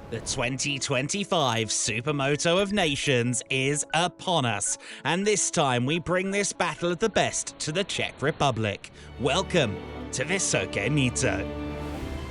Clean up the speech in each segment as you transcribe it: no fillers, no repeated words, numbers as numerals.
The 2025 Supermoto of Nations is upon us, and this time we bring this battle of the best to the Czech Republic. Welcome to Vysoké Mýto.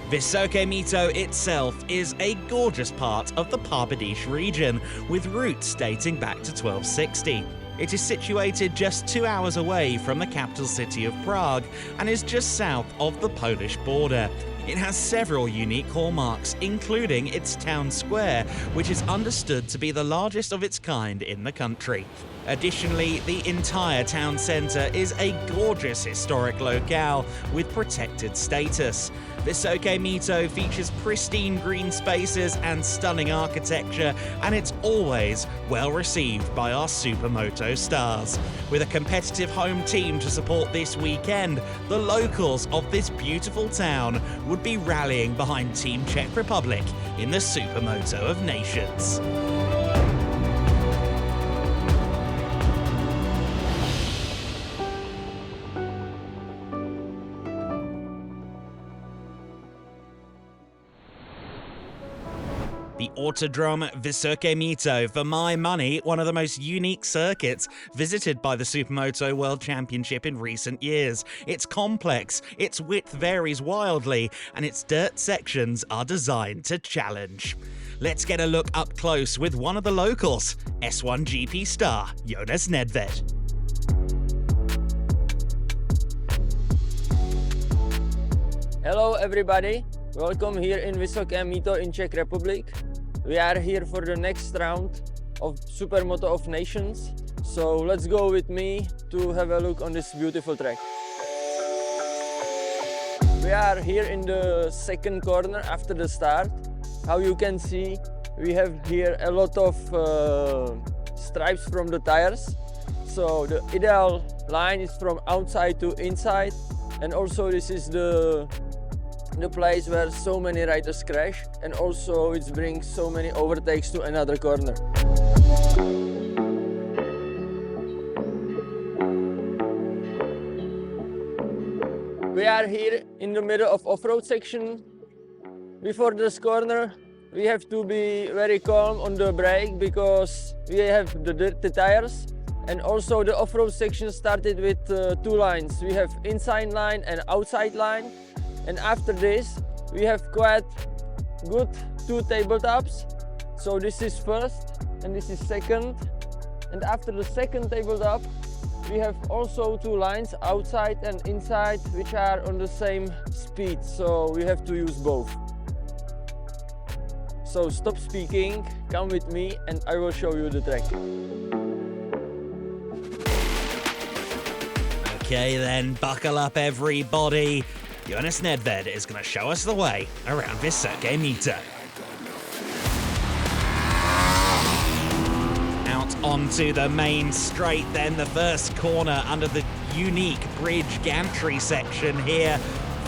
Vysoké Mýto itself is a gorgeous part of the Pardubice region, with roots dating back to 1260. It is situated just 2 hours away from the capital city of Prague and is just south of the Polish border. It has several unique hallmarks, including its town square, which is understood to be the largest of its kind in the country. Additionally, the entire town centre is a gorgeous historic locale with protected status. Vysoké Mýto features pristine green spaces and stunning architecture, and it's always well received by our Supermoto stars. With a competitive home team to support this weekend, the locals of this beautiful town would be rallying behind Team Czech Republic in the Supermoto of Nations. The Autodrome Vysoké Mýto, for my money, one of the most unique circuits visited by the Supermoto World Championship in recent years. It's complex, its width varies wildly, and its dirt sections are designed to challenge. Let's get a look up close with one of the locals, S1 GP star Jonas Nedved. Hello everybody, welcome here in Vysoké Mýto in Czech Republic. We are here for the next round of Supermoto of Nations, so let's go with me to have a look on this beautiful track. We are here in the second corner after the start. How you can see, we have here a lot of stripes from the tires, so the ideal line is from outside to inside, and also this is the place where so many riders crash, and also it brings so many overtakes to another corner. We are here in the middle of off-road section. Before this corner, we have to be very calm on the brake because we have the dirty tires, and also the off-road section started with two lines. We have inside line and outside line. And after this, we have quite good two tabletops. So this is first and this is second. And after the second tabletop, we have also two lines, outside and inside, which are on the same speed. So we have to use both. So stop speaking, come with me and I will show you the track. Okay then, buckle up everybody. Jonas Nedved is going to show us the way around Vysoké Mýto. Out onto the main straight then, the first corner under the unique bridge gantry section here.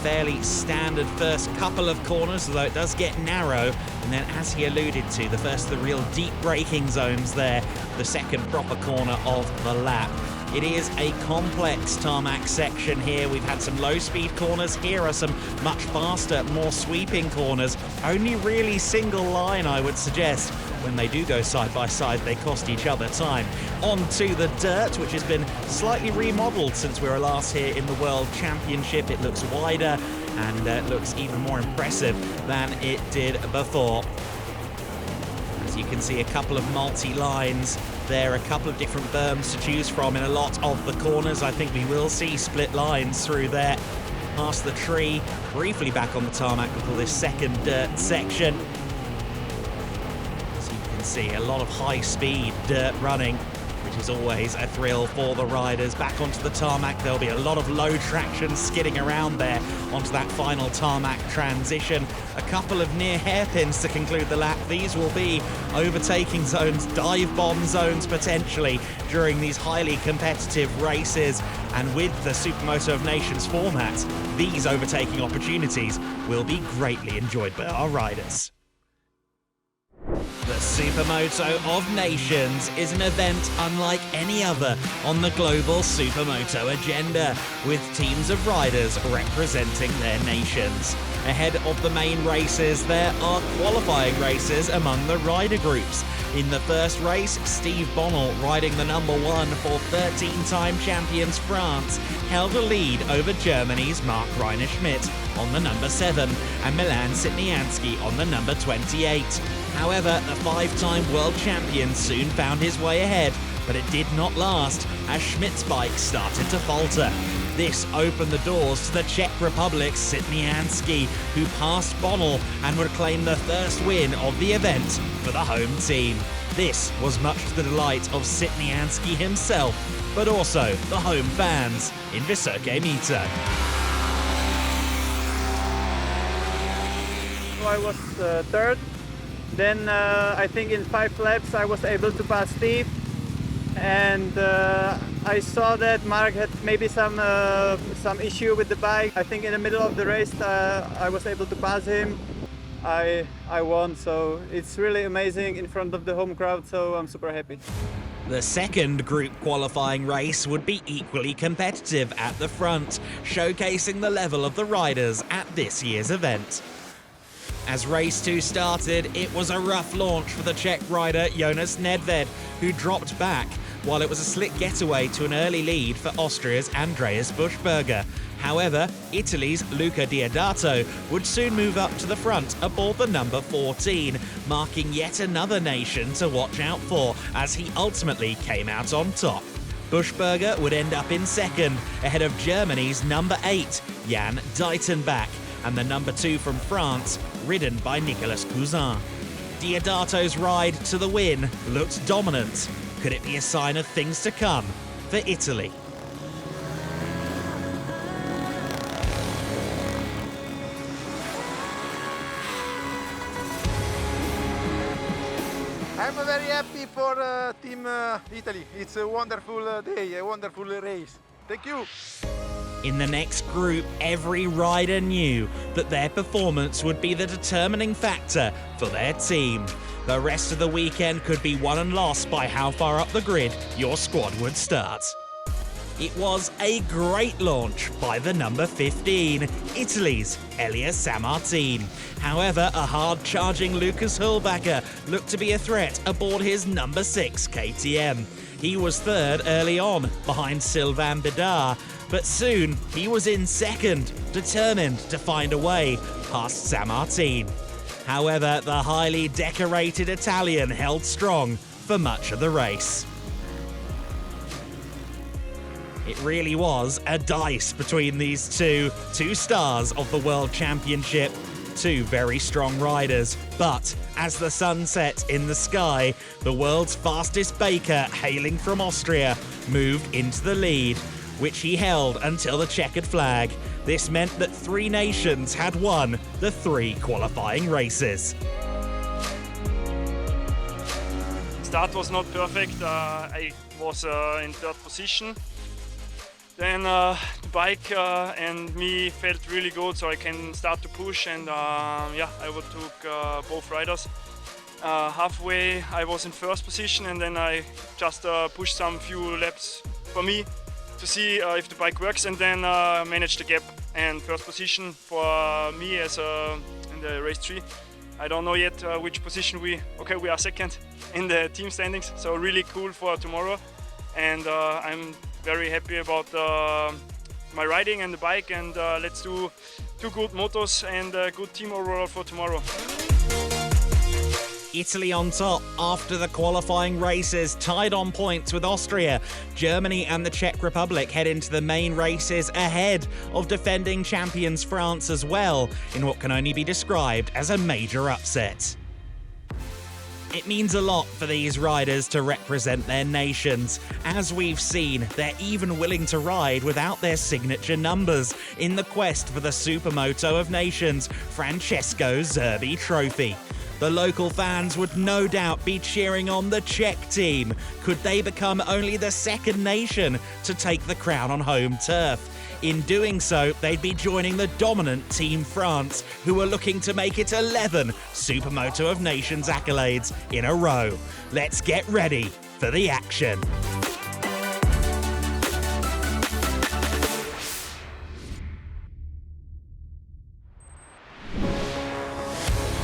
Fairly standard first couple of corners, although it does get narrow. And then, as he alluded to, the first of the real deep braking zones there, the second proper corner of the lap. It is a complex tarmac section here. We've had some low-speed corners. Here are some much faster, more sweeping corners. Only really single line, I would suggest. When they do go side by side, they cost each other time. On to the dirt, which has been slightly remodeled since we were last here in the World Championship. It looks wider and looks even more impressive than it did before. As you can see, a couple of multi-lines. There are a couple of different berms to choose from in a lot of the corners. I think we will see split lines through there. Past the tree, briefly back on the tarmac before this second dirt section. As you can see, a lot of high-speed dirt running, which is always a thrill for the riders. Back onto the tarmac, there'll be a lot of low traction skidding around there onto that final tarmac transition. A couple of near hairpins to conclude the lap. These will be overtaking zones, dive bomb zones potentially during these highly competitive races. And with the Supermoto of Nations format, these overtaking opportunities will be greatly enjoyed by our riders. The Supermoto of Nations is an event unlike any other on the global supermoto agenda, with teams of riders representing their nations. Ahead of the main races, there are qualifying races among the rider groups. In the first race, Steve Bonnell, riding the number 1 for 13-time champions France, held a lead over Germany's Mark Reiner Schmidt on the number 7 and Milan Sitniansky on the number 28. However, the 5-time world champion soon found his way ahead, but it did not last as Schmidt's bike started to falter. This opened the doors to the Czech Republic's Sitniansky, who passed Bonnell and would claim the first win of the event for the home team. This was much to the delight of Sitniansky himself, but also the home fans in Vysoké Mýto. I was third. Then I think in 5 laps I was able to pass Steve, and I saw that Mark had maybe some issue with the bike. I think in the middle of the race I was able to pass him. I won, so it's really amazing in front of the home crowd, so I'm super happy. The second group qualifying race would be equally competitive at the front, showcasing the level of the riders at this year's event. As race 2 started, it was a rough launch for the Czech rider Jonas Nedved, who dropped back, while it was a slick getaway to an early lead for Austria's Andreas Buschberger. However, Italy's Luca Diodato would soon move up to the front aboard the number 14, marking yet another nation to watch out for as he ultimately came out on top. Buschberger would end up in second, ahead of Germany's number 8, Jan Deitenbach, and the number 2 from France, ridden by Nicolas Cousin. Diodato's ride to the win looked dominant. Could it be a sign of things to come for Italy? I'm very happy for Team Italy. It's a wonderful day, a wonderful race. Thank you. In the next group, every rider knew that their performance would be the determining factor for their team. The rest of the weekend could be won and lost by how far up the grid your squad would start. It was a great launch by the number 15, Italy's Elia Sammartin. However, a hard-charging Lucas Hüllbacher looked to be a threat aboard his number 6 KTM. He was third early on, behind Sylvain Bidard, but soon he was in second, determined to find a way past Sammartin. However, the highly decorated Italian held strong for much of the race. It really was a dice between these two stars of the World Championship, two very strong riders. But as the sun set in the sky, the world's fastest baker, hailing from Austria, moved into the lead, which he held until the checkered flag. This meant that 3 nations had won the 3 qualifying races. Start was not perfect. I was in 3rd position. Then the bike and me felt really good, so I can start to push, and yeah, I overtook both riders. Halfway I was in 1st position, and then I just pushed some few laps for me to see if the bike works, and then managed the gap. And 1st position for me as in the race 3. I don't know yet which position we are 2nd in the team standings, so really cool for tomorrow. And I'm very happy about my riding and the bike, and let's do 2 good motos and a good team overall for tomorrow. Italy on top after the qualifying races, tied on points with Austria. Germany and the Czech Republic head into the main races ahead of defending champions France as well, in what can only be described as a major upset. It means a lot for these riders to represent their nations. As we've seen, they're even willing to ride without their signature numbers in the quest for the Supermoto of Nations Francesco Zerbi Trophy. The local fans would no doubt be cheering on the Czech team. Could they become only the second nation to take the crown on home turf? In doing so, they'd be joining the dominant Team France, who are looking to make it 11 Supermoto of Nations accolades in a row. Let's get ready for the action.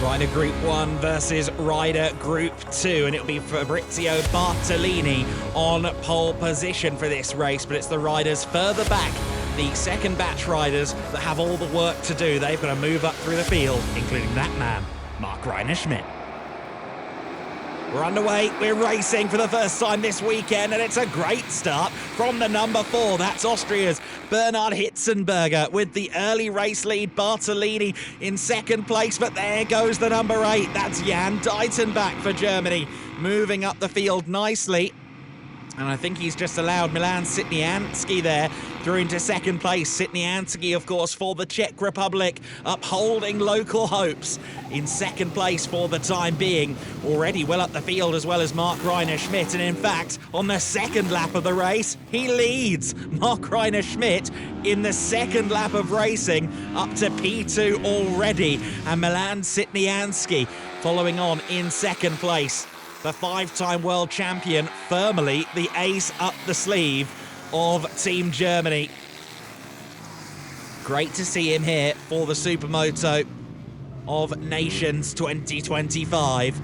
Rider Group 1 versus Rider Group 2, and it'll be Fabrizio Bartolini on pole position for this race, but it's the riders further back, the second batch riders, that have all the work to do. They've got to move up through the field, including that man, Mark Schmidt. We're underway, we're racing for the first time this weekend, and it's a great start from the number 4. That's Austria's Bernhard Hitzenberger with the early race lead. Bartolini in second place, but there goes the number 8. That's Jan Deitenbach for Germany, moving up the field nicely. And I think he's just allowed Milan Sitniansky there through into second place. Sitniansky, of course, for the Czech Republic, upholding local hopes in second place for the time being. Already well up the field, as well as Mark Schmidt. And in fact, on the second lap of the race, he leads. Mark Schmidt in the second lap of racing, up to P2 already. And Milan Sitniansky following on in second place. The 5-time world champion, firmly the ace up the sleeve of Team Germany. Great to see him here for the Supermoto of Nations 2025.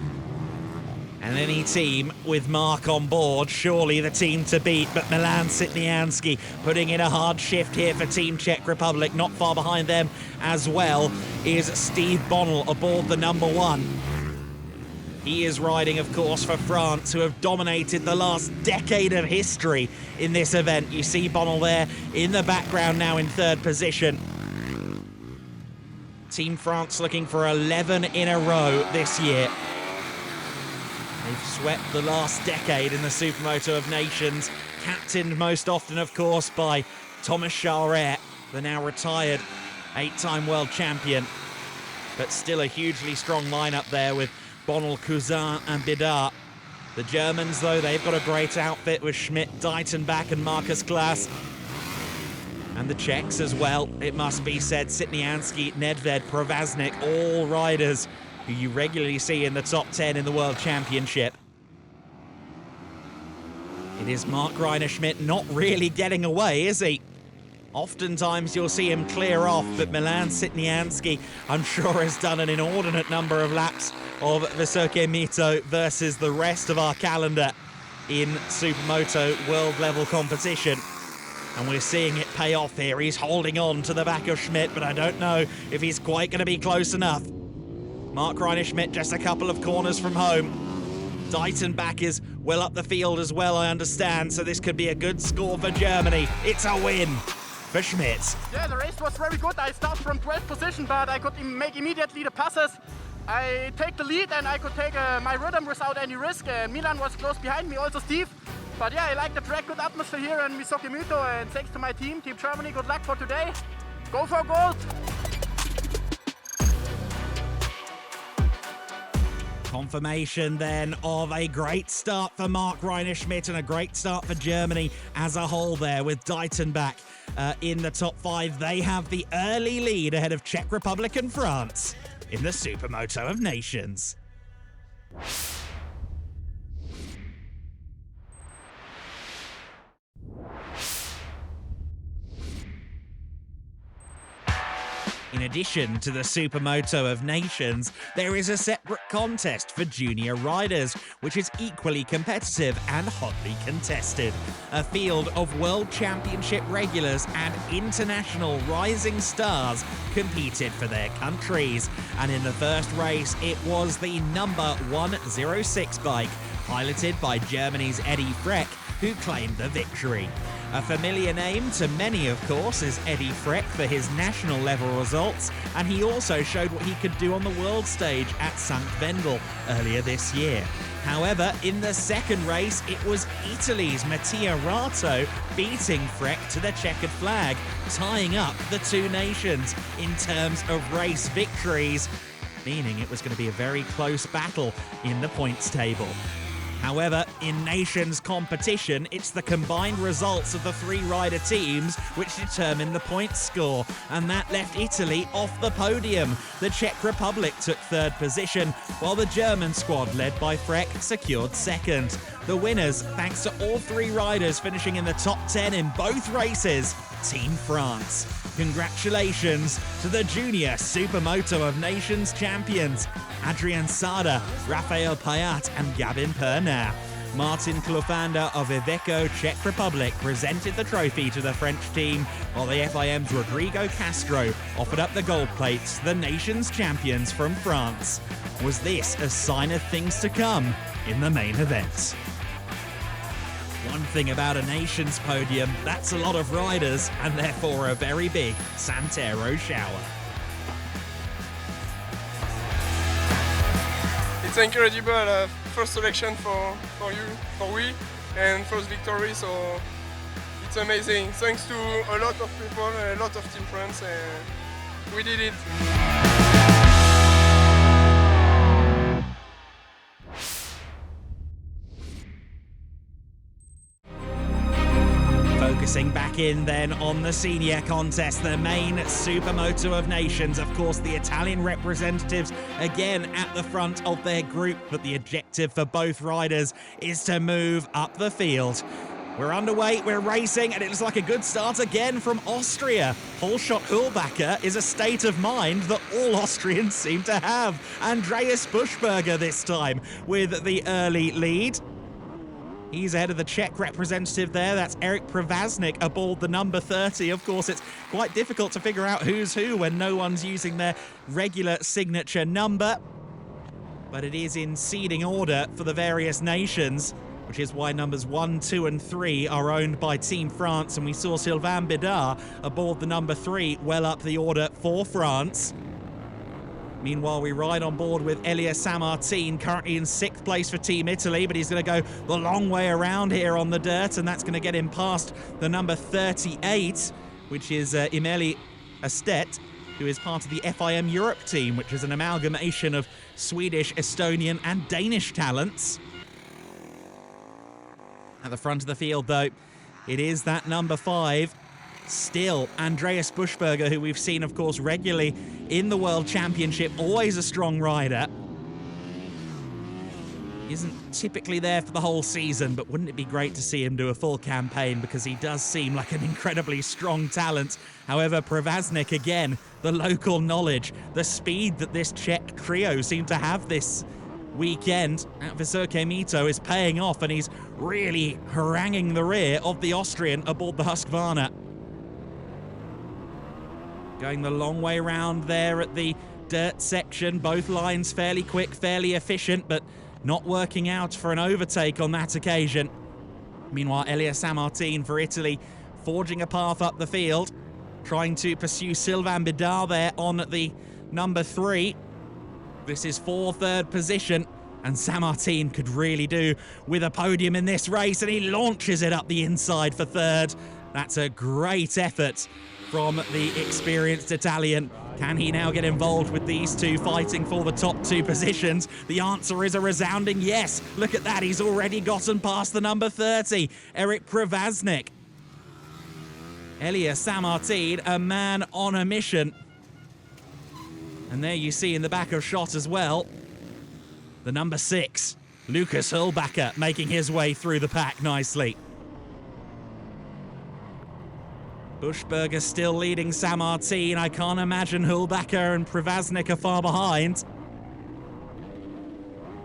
And any team with Mark on board, surely the team to beat. But Milan Sitniansky putting in a hard shift here for Team Czech Republic. Not far behind them as well is Steve Bonnell aboard the number 1. He is riding, of course, for France, who have dominated the last decade of history in this event. You see Bonnell there in the background now in third position. Team France looking for 11 in a row this year. They've swept the last decade in the Supermoto of Nations, captained most often, of course, by Thomas Charret, the now retired 8-time world champion. But still a hugely strong lineup there with Bonnell, Cousin and Bidart. The Germans, though, they've got a great outfit with Schmidt, Deitenbach and Markus Glass. And the Czechs as well, it must be said. Sitniansky, Nedved, Provaznik, all riders who you regularly see in the top 10 in the World Championship. It is Mark Schmidt not really getting away, is he? Oftentimes you'll see him clear off, but Milan Sitniansky, I'm sure, has done an inordinate number of laps of Vysoké Mýto versus the rest of our calendar in Supermoto world level competition. And we're seeing it pay off here. He's holding on to the back of Schmidt, but I don't know if he's quite going to be close enough. Mark Schmidt just a couple of corners from home. Deitenbach is well up the field as well, I understand, so this could be a good score for Germany. It's a win for Schmidt. Yeah, the race was very good. I start from 12th position, but I could make immediately the passes. I take the lead and I could take my rhythm without any risk. Milan was close behind me, also Steve. But yeah, I like the track, good atmosphere here in Vysoké Mýto, and thanks to my team, Team Germany, good luck for today. Go for gold! Confirmation then of a great start for Mark Schmidt and a great start for Germany as a whole there with Deitenbach in the top 5. They have the early lead ahead of Czech Republic and France in the Supermoto of Nations. In addition to the Supermoto of Nations, there is a separate contest for junior riders, which is equally competitive and hotly contested. A field of World Championship regulars and international rising stars competed for their countries. And in the first race, it was the number 106 bike, piloted by Germany's Eddie Freck, who claimed the victory. A familiar name to many, of course, is Eddie Freck for his national level results, and he also showed what he could do on the world stage at St. Wendel earlier this year. However, in the second race, it was Italy's Mattia Rato beating Freck to the checkered flag, tying up the two nations in terms of race victories. meaning it was going to be a very close battle in the points table. However, in nations competition, it's the combined results of the three rider teams which determine the points score, and that left Italy off the podium. The Czech Republic took third position, while the German squad, led by Freck, secured second. The winners, thanks to all three riders finishing in the top 10 in both races, Team France. Congratulations to the Junior Supermoto of Nations champions, Adrian Sada, Rafael Payat and Gabin Pernat. Martin Klofander of Iveco, Czech Republic, presented the trophy to the French team, while the FIM's Rodrigo Castro offered up the gold plates to the nation's champions from France. Was this a sign of things to come in the main event? One thing about a nation's podium, that's a lot of riders, and therefore a very big Santero shower. It's incredible first selection for we, and first victory, so it's amazing. Thanks to a lot of people, a lot of Team France, and we did it. Focusing back in then on the senior contest, the main Supermoto of Nations. Of course, the Italian representatives again at the front of their group, but the objective for both riders is to move up the field. We're underway, we're racing, and it looks like a good start again from Austria. Holschott Hulbacher is a state of mind that all Austrians seem to have. Andreas Buschberger this time with the early lead. He's ahead of the Czech representative there. That's Erik Privaznik aboard the number 30. Of course, it's quite difficult to figure out who's who when no one's using their regular signature number. But it is in seeding order for the various nations, which is why numbers 1, 2 and 3 are owned by Team France. And we saw Sylvain Bidard aboard the number 3, well up the order for France. Meanwhile, we ride on board with Elia Sammartin, currently in 6th place for Team Italy, but he's going to go the long way around here on the dirt, and that's going to get him past the number 38, which is Imeli Astet, who is part of the FIM Europe team, which is an amalgamation of Swedish, Estonian and Danish talents. At the front of the field, though, it is that number 5. Still, Andreas Buschberger, who we've seen, of course, regularly in the World Championship, always a strong rider. Isn't typically there for the whole season, but wouldn't it be great to see him do a full campaign, because he does seem like an incredibly strong talent. However, Privaznik, again, the local knowledge, the speed that this Czech trio seem to have this weekend at Vysoké Mýto is paying off, and he's really haranguing the rear of the Austrian aboard the Husqvarna. Going the long way round there at the dirt section. Both lines fairly quick, fairly efficient, but not working out for an overtake on that occasion. Meanwhile, Elia Sammartin for Italy forging a path up the field, trying to pursue Sylvain Bidard there on the number 3. This is for third position, and Sammartin could really do with a podium in this race, and he launches it up the inside for third. That's a great effort from the experienced Italian. Can he now get involved with these two fighting for the top 2 positions? The answer is a resounding yes. Look at that, he's already gotten past the number 30, Erik Privaznik. Elia Sammartin, a man on a mission. And there you see in the back of shot as well, the number 6, Lukas Hulbacher, making his way through the pack nicely. Buschberger still leading Sammartin. I can't imagine Hulbacher and Privaznik are far behind.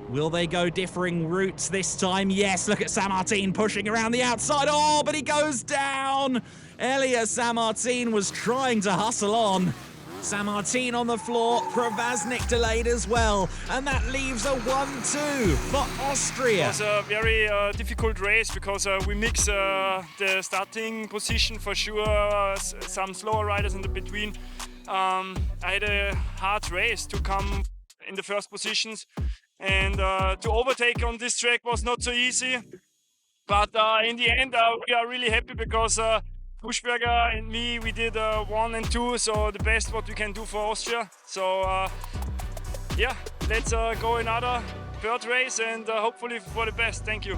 Will they go differing routes this time? Yes, look at Sammartin pushing around the outside. Oh, but he goes down. Elia Sammartin was trying to hustle on. Sammartin on the floor, Privaznik delayed as well, and that leaves a 1-2 for Austria. It was a very difficult race because we mix the starting position for sure, some slower riders in the between. I had a hard race to come in the first positions, and to overtake on this track was not so easy. But in the end, we are really happy because Buschberger and me, we did 1 and 2, so the best what we can do for Austria. So yeah, let's go another third race and hopefully for the best. Thank you.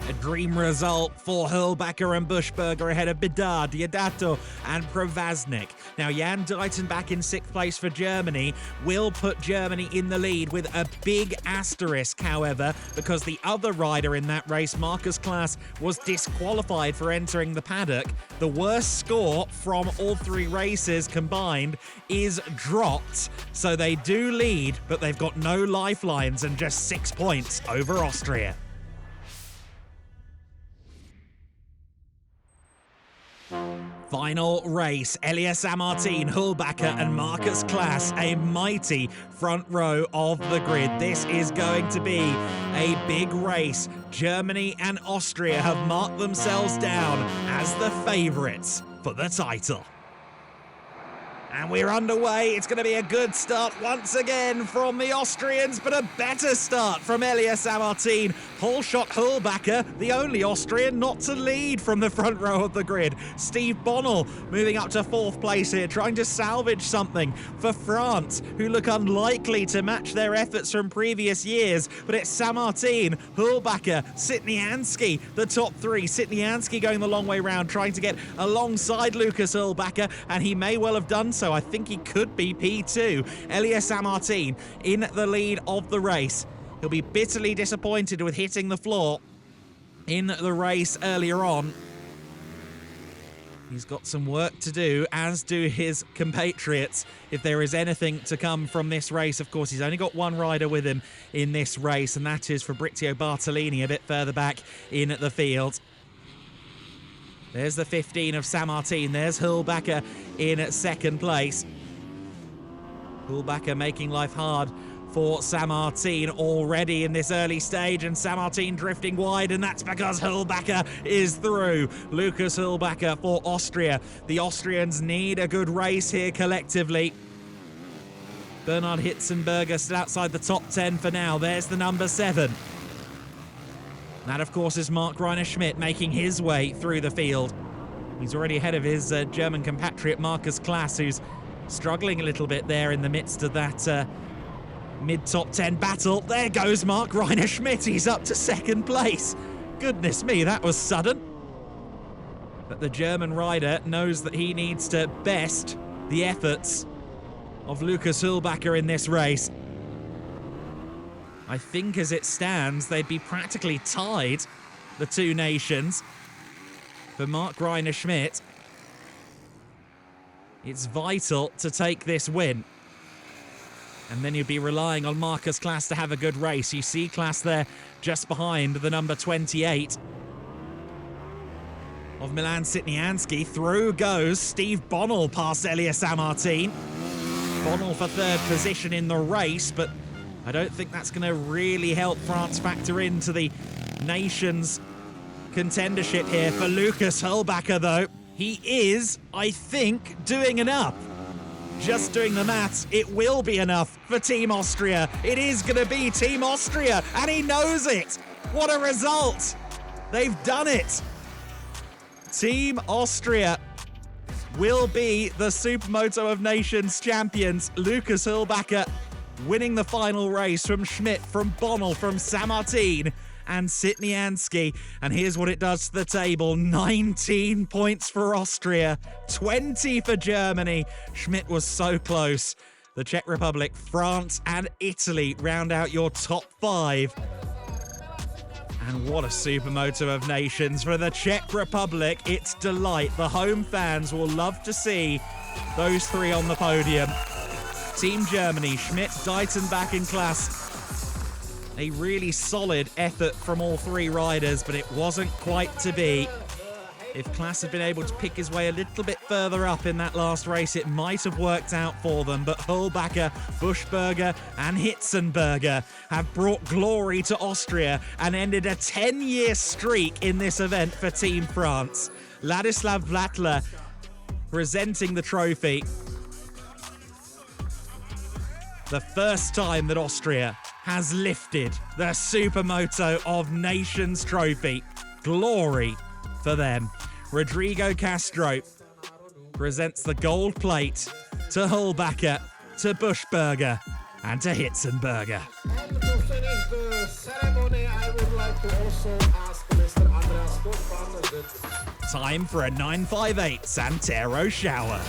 A dream result for Hurlbacher and Buschberger ahead of Bedard, Diodato and Provaznik. Now Jan Deitenbach in 6th place for Germany will put Germany in the lead with a big asterisk, however, because the other rider in that race, Markus Klaas, was disqualified for entering the paddock. The worst score from all 3 races combined is dropped, so they do lead, but they've got no lifelines and just 6 points over Austria. Final race, Elias Sammartin, Hurlbacher and Markus Klaas, a mighty front row of the grid. This is going to be a big race. Germany and Austria have marked themselves down as the favourites for the title. And we're underway. It's going to be a good start once again from the Austrians, but a better start from Elias Sammartin. Pole shot Hurlbacher, the only Austrian not to lead from the front row of the grid. Steve Bonnell moving up to 4th place here, trying to salvage something for France, who look unlikely to match their efforts from previous years. But it's Sammartin, Hurlbacher, Sitnianski, the top 3. Sitnianski going the long way round, trying to get alongside Lucas Hurlbacher, and he may well have done so. I think he could be P2. Elias Sammartin in the lead of the race. He'll be bitterly disappointed with hitting the floor in the race earlier on. He's got some work to do, as do his compatriots, if there is anything to come from this race. Of course, he's only got one rider with him in this race, and that is Fabrizio Bartolini a bit further back in the field. There's the 15 of Sammartin. There's Hurlbacher in 2nd place. Hurlbacher making life hard for Sammartin already in this early stage, and Sammartin drifting wide, and that's because Hurlbacher is through. Lucas Hurlbacher for Austria. The Austrians need a good race here collectively. Bernhard Hitzenberger still outside the top 10 for now. There's the number 7. That, of course, is Mark Reiner Schmidt making his way through the field. He's already ahead of his German compatriot Markus Klaas, who's struggling a little bit there in the midst of that mid-top 10 battle. There goes Mark Reiner Schmidt. He's up to 2nd place. Goodness me, that was sudden. But the German rider knows that he needs to best the efforts of Lucas Hurlbacher in this race. I think as it stands, they'd be practically tied, the two nations. For Mark Reiner Schmidt, it's vital to take this win. And then you'd be relying on Markus Klaas to have a good race. You see Klaas there just behind the number 28 of Milan Sitnianski. Through goes Steve Bonnell past Elias Sammartin. Bonnell for 3rd position in the race, but I don't think that's going to really help France factor into the nation's contendership here. For Lucas Hurlbacher, though, he is, I think, doing enough. Just doing the maths, it will be enough for Team Austria. It is going to be Team Austria, and he knows it. What a result. They've done it. Team Austria will be the Supermoto of Nations champions. Lucas Hurlbacher winning the final race from Schmidt, from Bonnell, from Sammartin and Sitnianski. And here's what it does to the table. 19 points for Austria, 20 for Germany. Schmidt was so close. The Czech Republic, France and Italy round out your top 5. And what a Supermoto of Nations for the Czech Republic. It's delight. The home fans will love to see those 3 on the podium. Team Germany, Schmidt, Deitenbach and Klaas. A really solid effort from all 3 riders, but it wasn't quite to be. If Klaas had been able to pick his way a little bit further up in that last race, it might have worked out for them. But Hurlbacher, Buschberger and Hitzenberger have brought glory to Austria and ended a 10-year streak in this event for Team France. Ladislav Vlatler presenting the trophy. The first time that Austria has lifted the Supermoto of Nations trophy. Glory for them. Rodrigo Castro presents the gold plate to Hurlbacher, to Buschberger and to Hitzenberger. And to finish the ceremony, I would like to also ask Mr. Andreas Koopman. Time for a 958 Santero shower.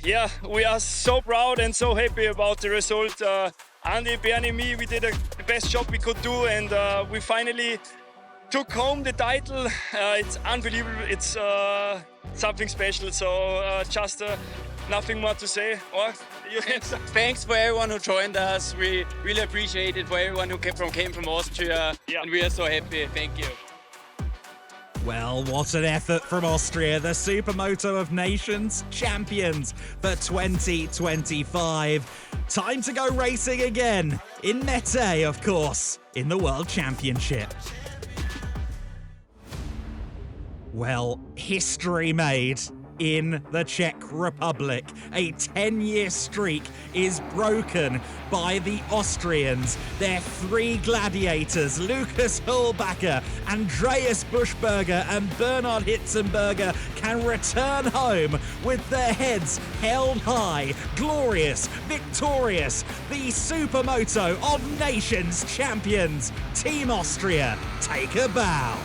Yeah, we are so proud and so happy about the result. Andy, Bernie, me, we did the best job we could do, and we finally took home the title. It's unbelievable. It's something special. So just nothing more to say. Or Thanks for everyone who joined us. We really appreciate it, for everyone who came from Austria. Yeah. And we are so happy. Thank you. Well, what an effort from Austria, the Supermoto of Nations champions for 2025. Time to go racing again, in Mete, of course, in the World Championship. Well, history made in the Czech Republic. A 10-year streak is broken by the Austrians. Their three gladiators, Lukas Hüllbacher, Andreas Buschberger and Bernhard Hitzenberger, can return home with their heads held high, glorious, victorious, the Supermoto of Nations champions. Team Austria, take a bow.